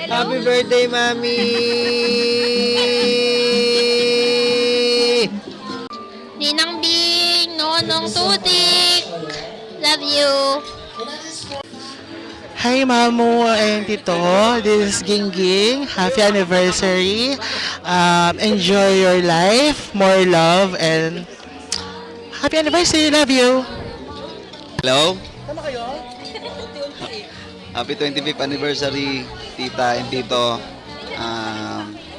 Happy birthday, Mami! Ninang Bing, Nonong Tutik, love you. Hi, Mamu and Tito. This is Gingging. Happy anniversary. Enjoy your life. More love and happy anniversary. Love you. Hello? Happy 25th anniversary, tita and tito.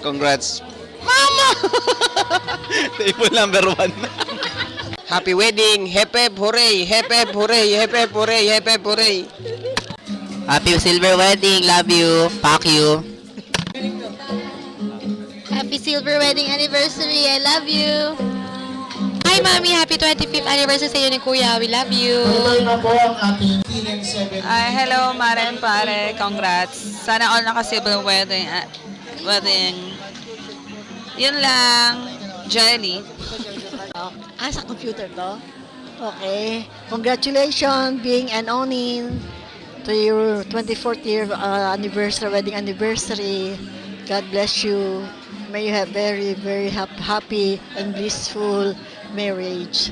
Congrats. Mama! Table number 1. Happy wedding! Hep hep hooray! Hep hep hooray! Hep hep hooray! Hep hep hooray! Happy silver wedding. Love you. Fuck you. Happy silver wedding anniversary, I love you. Hi, Mami, happy 25th anniversary sa iyo ni Kuya, we love you. Hello, Mare and Pare. Congrats. Sana all naka-silver wedding. Yun lang. Jelly. Sa computer to? Okay. Congratulations, Bing and Onin, to your 24th year wedding anniversary. God bless you. May you have very, very happy and blissful marriage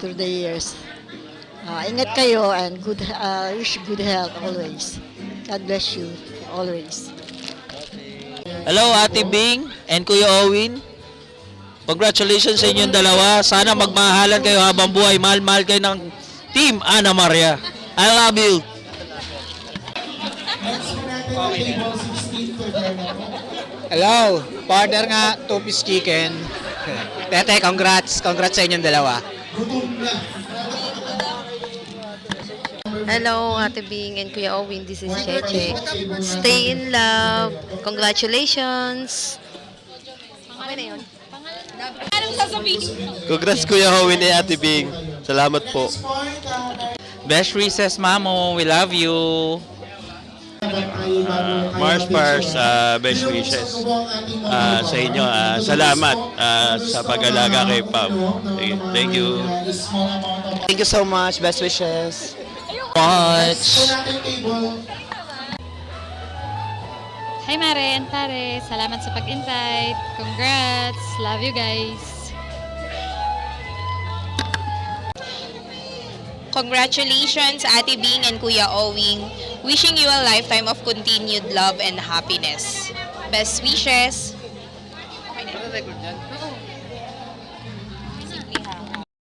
through the years. Ingat kayo and wish good health always. God bless you always. Hello, Ate Bing and Kuya Owen. Congratulations sa inyong dalawa. Sana magmahalan kayo habang buhay. Mahal-mahal kayo ng Team Ana Maria. I love you. Hello! Partner nga, two-piece chicken. Tete, congrats! Congrats sa inyong dalawa. Hello, Ate Bing and Kuya Owen. This is Cheche. Stay in love. Congratulations. Okay na yun. Congrats, Kuya Owen and Ate Bing. Salamat po. Best wishes, Mamo. We love you. Mars Pars, best wishes sa inyo. Salamat sa pag-alaga kay Pam. Thank you. Thank you so much. Best wishes. Much. Hi, Mare and Pare, salamat sa pag-invite. Congrats, love you guys. Congratulations, Ate Bing and Kuya Owing. Wishing you a lifetime of continued love and happiness. Best wishes. Okay na.